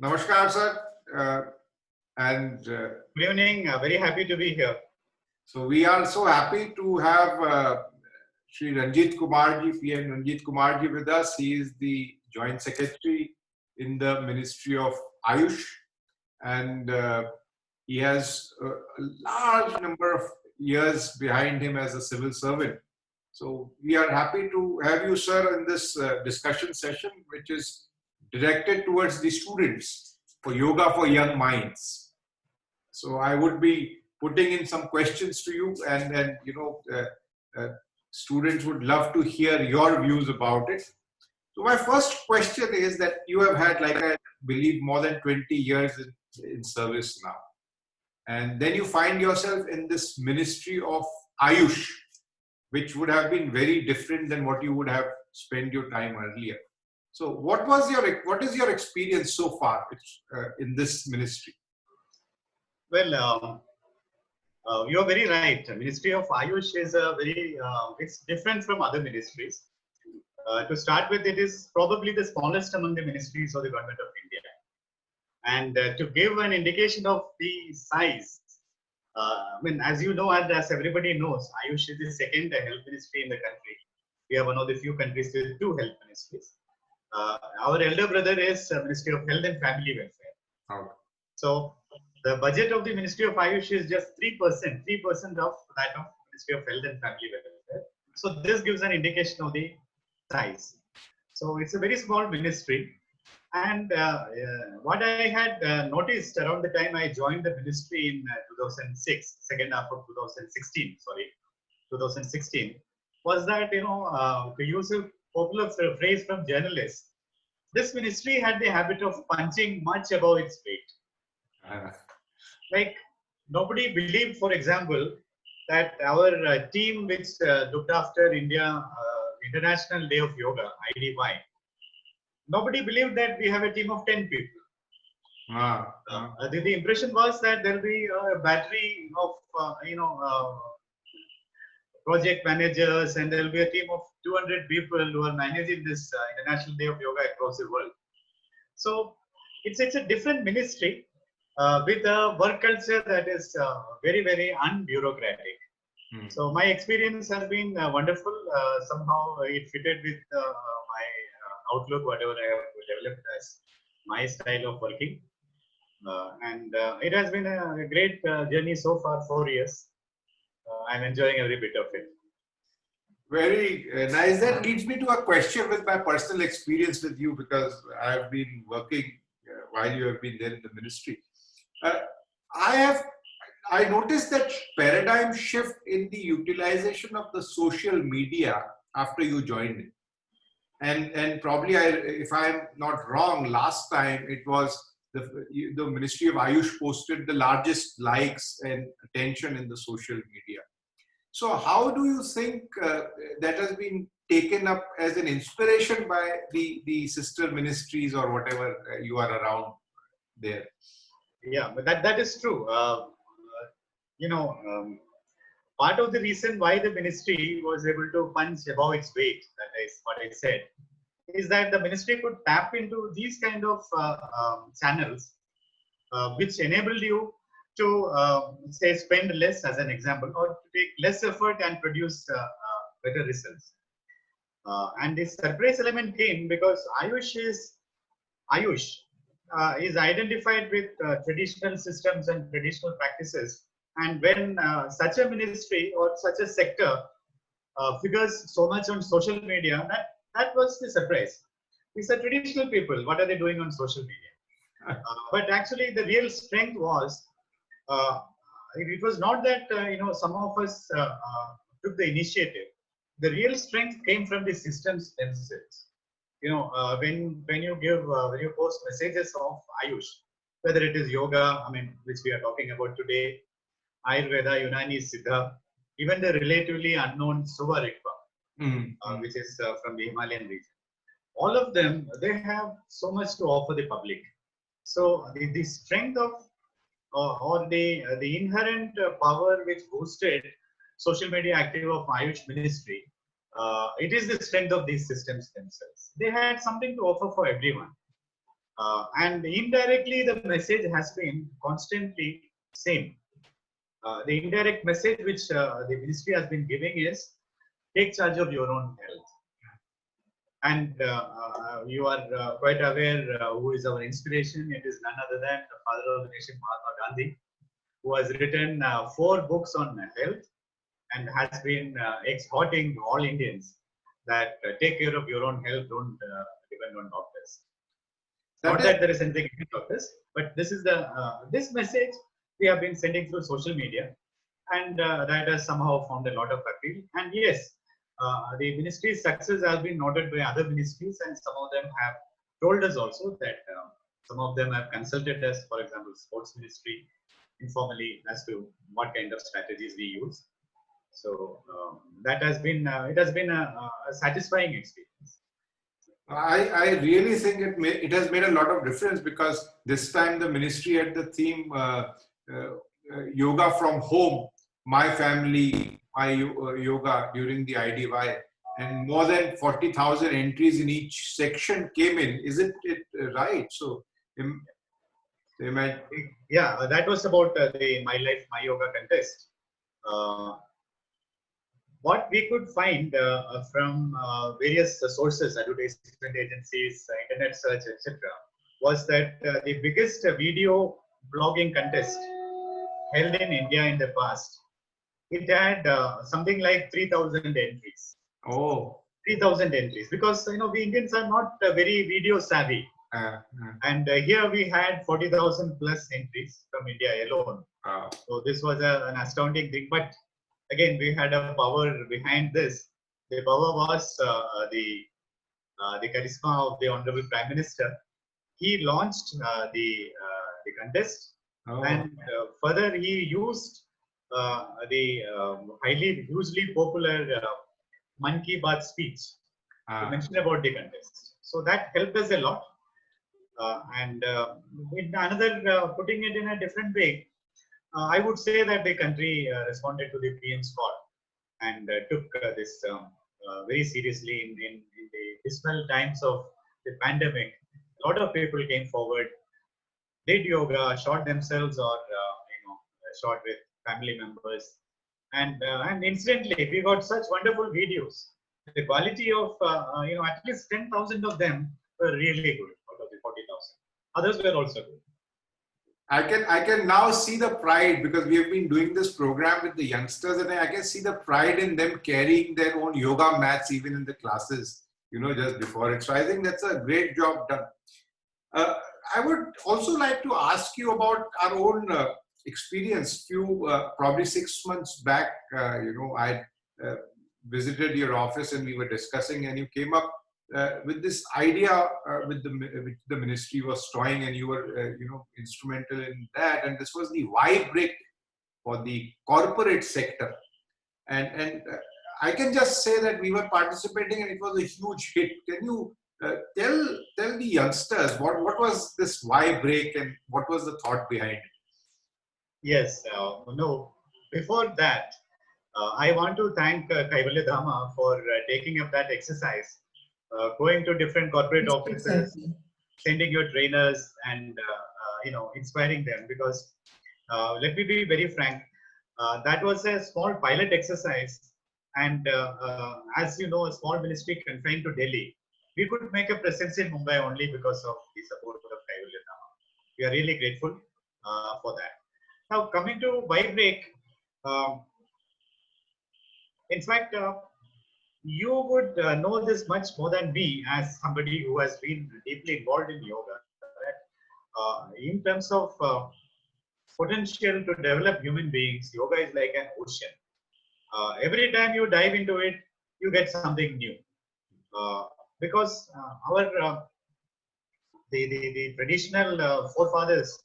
Namaskar, sir. And Good evening. Very happy to be here. so we are so happy to have Shri Ranjit Kumarji, PM Ranjit Kumarji with us. He is the Joint Secretary in the Ministry of Ayush, and he has a large number of years behind him as a civil servant. So we are happy to have you, sir, in this discussion session, which is directed towards the students for Yoga for Young Minds. So I would be putting in some questions to you, and then students would love to hear your views about it. So my first question is that you have had, like I believe, more than 20 years in service now, and then you find yourself in this Ministry of Ayush, which would have been very different than what you would have spent your time earlier. So what is your experience so far in this ministry? Well, you're very right. The Ministry of Ayush is it's different from other ministries. To start with, it is probably the smallest among the ministries of the Government of India. And to give an indication of the size, as you know, and as everybody knows, Ayush is the second health ministry in the country. We are one of the few countries with two health ministries. Our elder brother is Ministry of Health and Family Welfare. Okay. So the budget of the Ministry of Ayush is just 3% of that of Ministry of Health and Family Welfare. So this gives an indication of the size. So it's a very small ministry. And what I had noticed around the time I joined the ministry in 2006, second half of 2016, was that, to use a popular phrase from journalists, this ministry had the habit of punching much above its weight. Like nobody believed, for example, that our team which looked after India International Day of Yoga, IDY, nobody believed that we have a team of 10 people. The impression was that there will be a battery of, project managers, and there will be a team of 200 people who are managing this International Day of Yoga across the world. So it's a different ministry with a work culture that is very, very unbureaucratic. So my experience has been wonderful. Somehow it fitted with my outlook, whatever I have developed as my style of working. And it has been a great journey so far, 4 years. I'm enjoying every bit of it. Very nice. That leads me to a question with my personal experience with you, because I have been working while you have been there in the ministry. I noticed that paradigm shift in the utilization of the social media after you joined it. And probably, if I'm not wrong, last time it was the Ministry of Ayush posted the largest likes and attention in the social media. So how do you think that has been taken up as an inspiration by the sister ministries or whatever you are around there? Yeah, but that is true. Part of the reason why the ministry was able to punch above its weight, that is what I said, is that the ministry could tap into these kind of channels, which enabled you to say spend less, as an example, or to take less effort and produce better results. And this surprise element came because Ayush is identified with traditional systems and traditional practices. And when such a ministry or such a sector figures so much on social media, that was the surprise. These are traditional people. What are they doing on social media? But actually, the real strength was, it was not that some of us took the initiative. The real strength came from the systems themselves. When you post messages of Ayush, whether it is yoga, which we are talking about today, Ayurveda, Unani, Siddha, even the relatively unknown Suva Rigpa, which is from the Himalayan region. All of them, they have so much to offer the public. So the strength of or the inherent power which boosted social media active of Ayush ministry, it is the strength of these systems themselves. They had something to offer for everyone. And indirectly, the message has been constantly same. The indirect message which the ministry has been giving is take charge of your own health. And you are quite aware who is our inspiration. It is none other than the father of the nation, Mahatma Gandhi, who has written 4 books on health and has been exhorting all Indians that take care of your own health, don't depend on doctors. That Not is, that there is anything against doctors, but this is the this message we have been sending through social media, and that has somehow found a lot of appeal. And yes, the ministry's success has been noted by other ministries, and some of them have told us also that some of them have consulted us, for example, sports ministry, informally as to what kind of strategies we use. So that has been it has been a satisfying experience. I really think it has made a lot of difference, because this time the ministry had the theme yoga from home, my family, my yoga during the IDY, and more than 40,000 entries in each section came in. Isn't it right? So, imagine. Yeah, that was about the My Life, My Yoga contest. Uh, what we could find from various sources, advertisement agencies, internet search, etc., was that the biggest video blogging contest held in India in the past, it had something like 3,000 entries. Oh. 3,000 entries, because we Indians are not very video savvy. And here we had 40,000 plus entries from India alone. So this was an astounding thing. But again, we had a power behind this. The power was the charisma of the Honorable Prime Minister. He launched the contest, and further he used the hugely popular Man Ki Baat speech to mention about the contest. So that helped us a lot. And in another, putting it in a different way, I would say that the country responded to the PM's call and took this very seriously in the dismal times of the pandemic. A lot of people came forward, did yoga, shot themselves or shot with family members, and instantly we got such wonderful videos. The quality of at least 10,000 of them were really good out of the 40,000. Others were also good. I can now see the pride, because we have been doing this program with the youngsters, and I can see the pride in them carrying their own yoga mats even in the classes, just before it. So I think that's a great job done. I would also like to ask you about our own experience. Probably 6 months back, I visited your office and we were discussing, and you came up with this idea which the ministry was toying, and you were instrumental in that. And this was the Y break for the corporate sector, and I can just say that we were participating and it was a huge hit. Can you tell the youngsters what was this Y break and what was the thought behind it? Yes, no. Before that, I want to thank Kaivalya Dhama for taking up that exercise. Going to different corporate offices, sending your trainers, and inspiring them. Because let me be very frank, that was a small pilot exercise, and as you know, a small ministry confined to Delhi, we could make a presence in Mumbai only because of the support of Kaivalya Dhama. We are really grateful for that. Now, coming to Y break, in fact, you would know this much more than me, as somebody who has been deeply involved in yoga. That, in terms of potential to develop human beings, yoga is like an ocean. Every time you dive into it, you get something new. Because the traditional forefathers,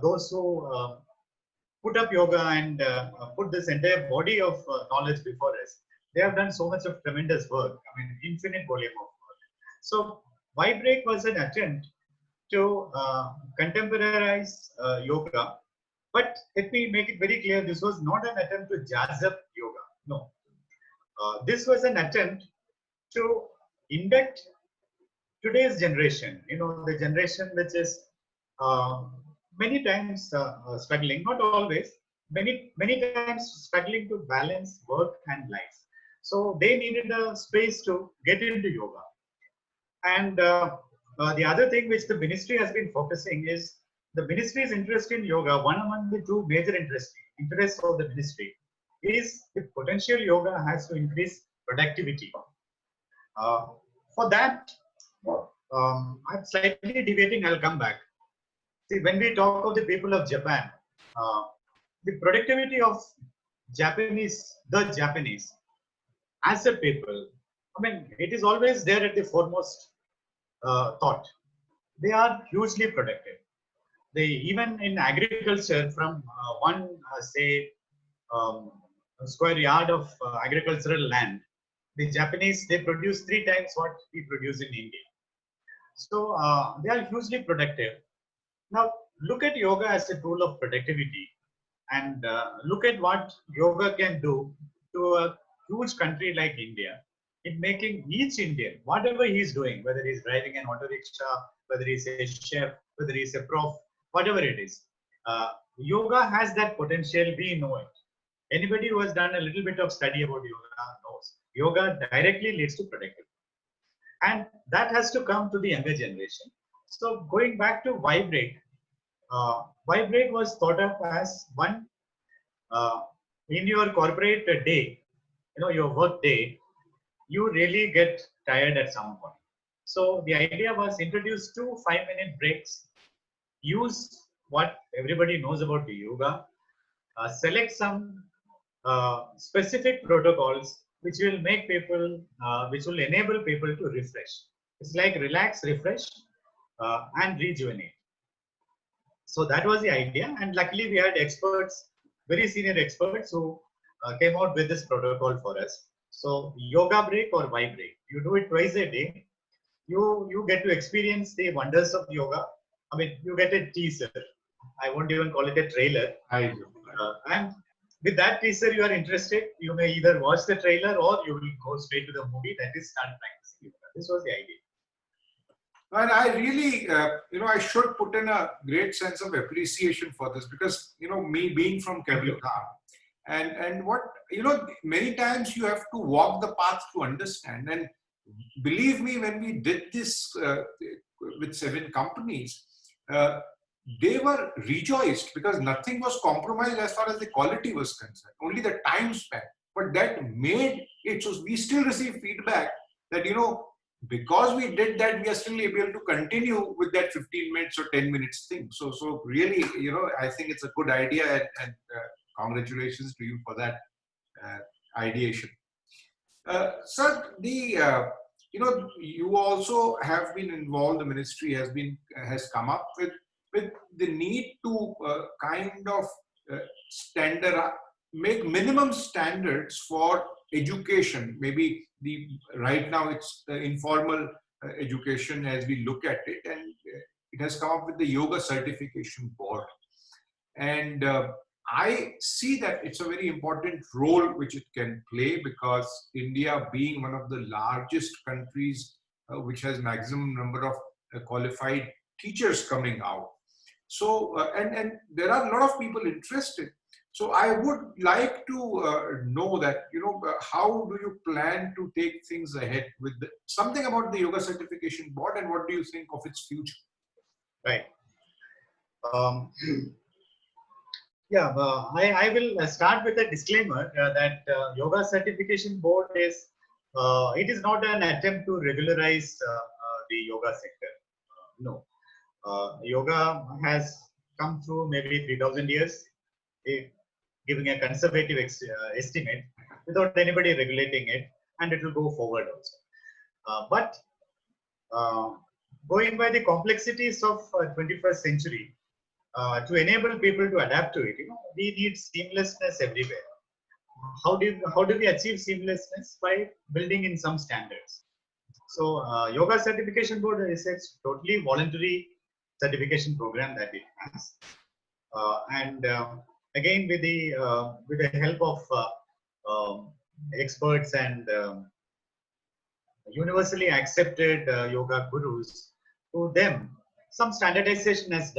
those who put up yoga and put this entire body of knowledge before us, they have done so much of tremendous work. I mean, infinite volume of work. So, Y break was an attempt to contemporize yoga. But let me make it very clear, this was not an attempt to jazz up yoga. No. This was an attempt to induct, today's generation, the generation which is uh, many times struggling, not always, many times struggling to balance work and life. So they needed a space to get into yoga. And the other thing which the ministry has been focusing is the ministry's interest in yoga. One among the two major interests of the ministry is the potential yoga has to increase productivity. Uh, for that, I'm slightly debating. I'll come back. See, when we talk of the people of Japan, uh, the productivity of the Japanese, as a people, I mean, it is always there at the foremost thought. They are hugely productive. They even in agriculture, from one say um, square yard of agricultural land, the Japanese they produce 3 times what we produce in India. So they are hugely productive. Now look at yoga as a tool of productivity, and look at what yoga can do to a huge country like India in making each Indian, whatever he's doing, whether he's driving an auto rickshaw, whether he's a chef, whether he's a prof, whatever it is, yoga has that potential. We know it. Anybody who has done a little bit of study about yoga knows yoga directly leads to productivity. And that has to come to the younger generation. So going back to Vibrate, Vibrate was thought of as one uh, in your corporate day, your work day, you really get tired at some point. So the idea was introduce 2 5-minute breaks, use what everybody knows about the yoga, select some specific protocols which will enable people to refresh. It's like relax, refresh, and rejuvenate. So that was the idea, and luckily we had experts, very senior experts, who came out with this protocol for us. So yoga break or vibrate, you do it twice a day. You get to experience the wonders of yoga. I mean, you get a teaser. I won't even call it a trailer. I do. And with that teaser, you are interested. You may either watch the trailer or you will go straight to the movie. That is start practicing yoga. This was the idea. And I really, I should put in a great sense of appreciation for this because, me being from Calcutta, and what, many times you have to walk the path to understand. And believe me, when we did this with 7 companies, they were rejoiced because nothing was compromised as far as the quality was concerned, only the time spent. But that made it so we still receive feedback that, because we did that, we are still able to continue with that 15 minutes or 10 minutes thing. So really, I think it's a good idea, and congratulations to you for that ideation. Sir, you also have been involved. The ministry has come up with the need to kind of make minimum standards for education. Maybe right now it's informal education as we look at it, and it has come up with the yoga certification board. And I see that it's a very important role which it can play because India, being one of the largest countries which has maximum number of qualified teachers coming out. So, and there are a lot of people interested. So I would like to know that, how do you plan to take things ahead with something about the Yoga Certification Board, and what do you think of its future? Right. Yeah, I will start with a disclaimer that Yoga Certification Board it is not an attempt to regularize the yoga sector. No. Yoga has come through maybe 3,000 years, giving a conservative estimate without anybody regulating it, and it will go forward also. But going by the complexities of 21st century, to enable people to adapt to it, we need seamlessness everywhere. How do we achieve seamlessness? By building in some standards. So Yoga Certification Board is a totally voluntary certification program that it has, and again with the help of experts and universally accepted yoga gurus, to them, some standardization has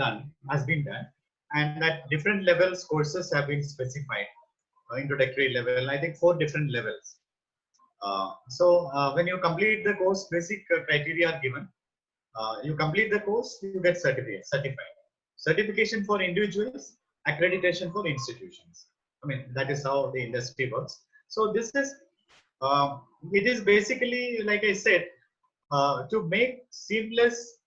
been done, and at different levels, courses have been specified. Introductory level, I think 4 different levels. So when you complete the course, basic criteria are given. You complete the course, you get certified. Certification for individuals, accreditation for institutions. I mean, that is how the industry works. So this is, it is basically, like I said, to make seamless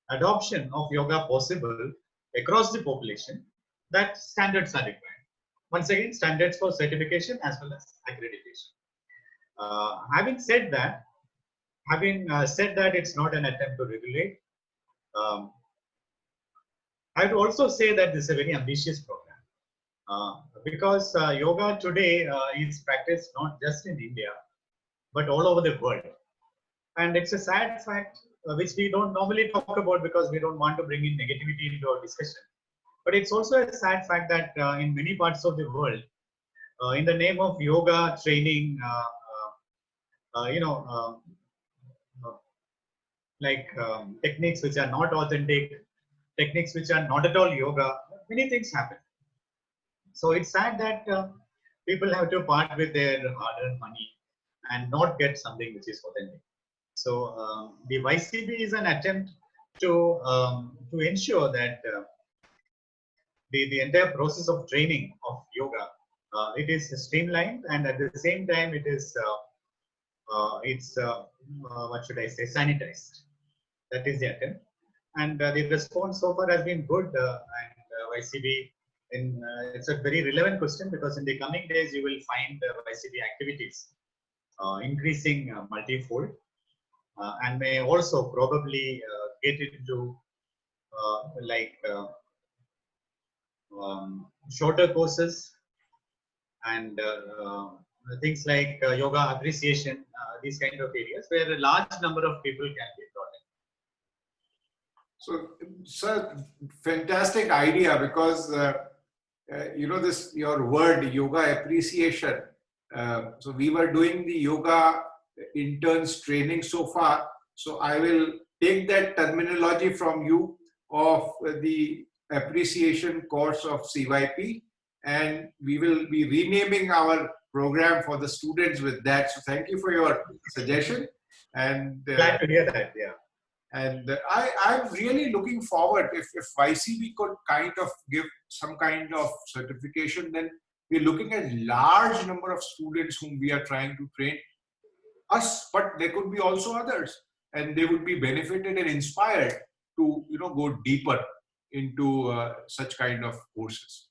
adoption of yoga possible across the population, that standards are required. Once again, standards for certification as well as accreditation. Having said that it's not an attempt to regulate, um, I would also say that this is a very ambitious program, because yoga today is practiced not just in India but all over the world, and it's a sad fact which we don't normally talk about because we don't want to bring in negativity into our discussion. But it's also a sad fact that in many parts of the world, in the name of yoga training, you know, like techniques which are not authentic, techniques which are not at all yoga, many things happen. So it's sad that people have to part with their hard-earned money and not get something which is authentic. So the YCB is an attempt to ensure that the entire process of training of yoga, it is streamlined, and at the same time it is what should I say, sanitized. That is the attempt, and the response so far has been good. And YCB, it's a very relevant question because in the coming days you will find YCB activities increasing multifold, and may also probably get into shorter courses and things like yoga appreciation, these kind of areas where a large number of people can be brought in. So, sir, fantastic idea, because this your word yoga appreciation. So we were doing the yoga interns training so far. So I will take that terminology from you of the appreciation course of CYP, and we will be renaming our program for the students with that. So thank you for your suggestion. And glad to hear that. Yeah. And I'm really looking forward, if YCB could kind of give some kind of certification, then we're looking at large number of students whom we are trying to train us, but there could be also others, and they would be benefited and inspired to go deeper into such kind of courses.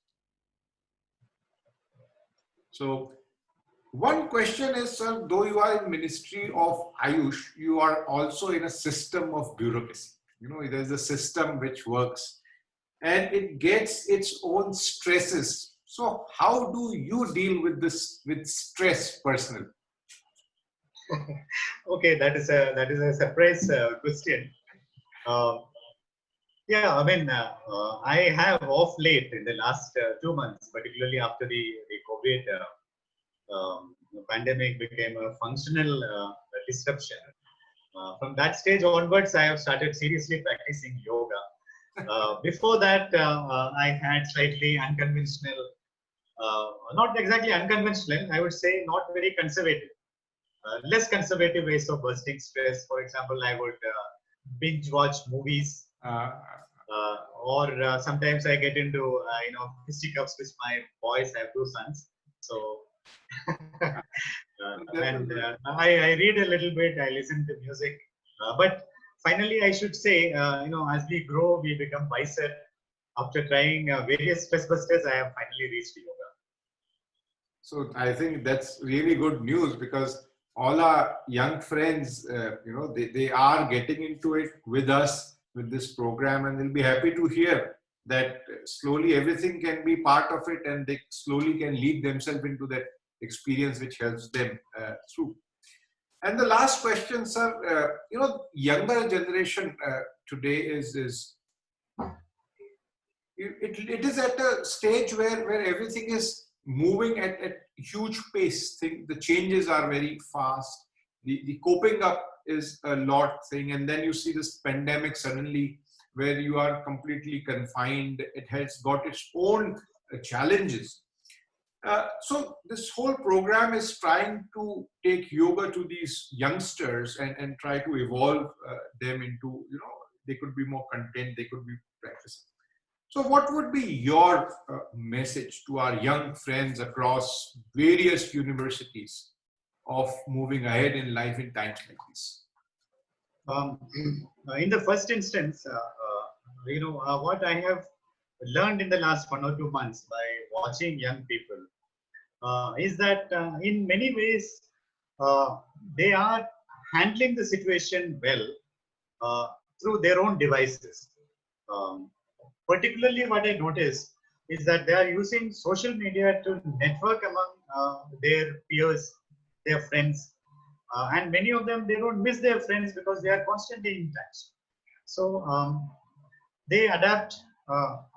So one question is, sir, though you are in Ministry of Ayush, you are also in a system of bureaucracy. There's a system which works and it gets its own stresses. So how do you deal with this, with stress personally? Okay, that is a surprise question. Yeah, I mean, I have off late in the last 2 months, particularly after the COVID pandemic became a functional disruption. From that stage onwards, I have started seriously practicing yoga. Before that, I had slightly unconventional, not exactly unconventional, I would say not very conservative, less conservative ways of bursting stress. For example, I would binge watch movies, or sometimes I get into fisticuffs with my boys. I have 2 sons, so and I read a little bit. I listen to music, but finally, I should say, as we grow, we become wiser. After trying various stress busters, I have finally reached yoga. So I think that's really good news, because all our young friends, they are getting into it with us, with this program, and they'll be happy to hear that slowly everything can be part of it, and they slowly can lead themselves into that experience which helps them through. And the last question, sir, younger generation today is it is at a stage where everything is moving at huge pace. The changes are very fast. the coping up is a lot thing, and then you see this pandemic suddenly where you are completely confined. It has got its own challenges. So this whole program is trying to take yoga to these youngsters and try to evolve them into, they could be more content, they could be practicing. So what would be your message to our young friends across various universities of moving ahead in life in times like this? Um, in the first instance, what I have learned in the last 1 or 2 months by watching young people is that in many ways they are handling the situation well through their own devices. Um, Particularly, what I noticed is that they are using social media to network among their peers, their friends, and many of them, they don't miss their friends because they are constantly in touch. So they adapt,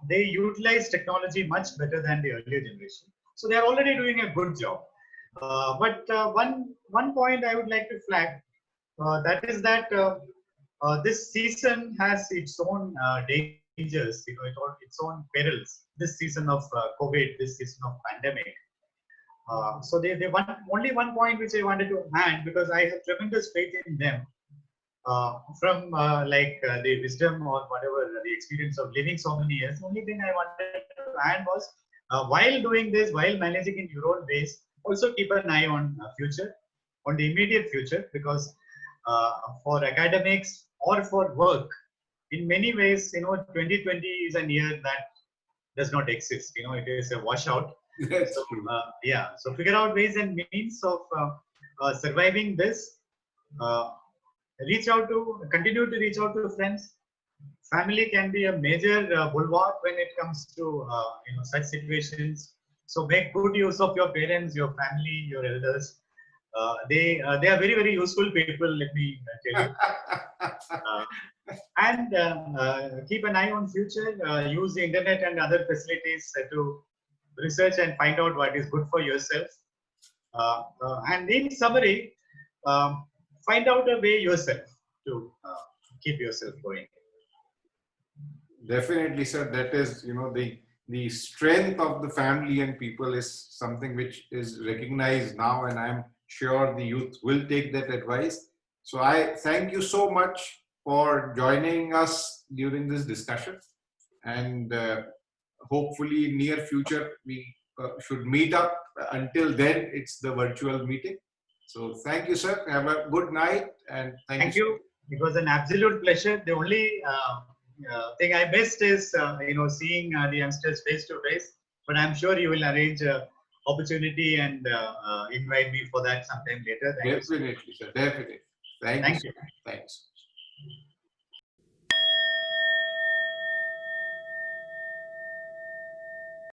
they utilize technology much better than the earlier generation. So they are already doing a good job. But one point I would like to flag, that is that this season has its own dangers, its own perils. This season of COVID, this season of pandemic. So they only one point which I wanted to add, because I have tremendous faith in them, from the wisdom or whatever the experience of living so many years. The only thing I wanted to add was, while doing this, while managing in your own ways, also keep an eye on future, on the immediate future, because for academics or for work, in many ways, 2020 is a year that does not exist. It is a washout. That's So true. so figure out ways and means of surviving this. Uh, Continue to reach out to friends. Family can be a major bulwark when it comes to such situations. So make good use of your parents, your family, your elders. They are very, very useful people. Let me tell you. Uh, and keep an eye on future. Use the internet and other facilities to research and find out what is good for yourself. And in summary, find out a way yourself to keep yourself going. Definitely, sir. That is, the strength of the family and people is something which is recognized now, and I'm sure the youth will take that advice. So I thank you so much for joining us during this discussion, and hopefully in near future we should meet up. Until then, it's the virtual meeting. So thank you, sir. Have a good night, and Thank you. It was an absolute pleasure. The only thing I missed is seeing the youngsters face to face. But I'm sure you will arrange an opportunity and invite me for that sometime later. Thank Definitely, sir. Definitely. you. Thank you. Thank Sir. you. Thanks.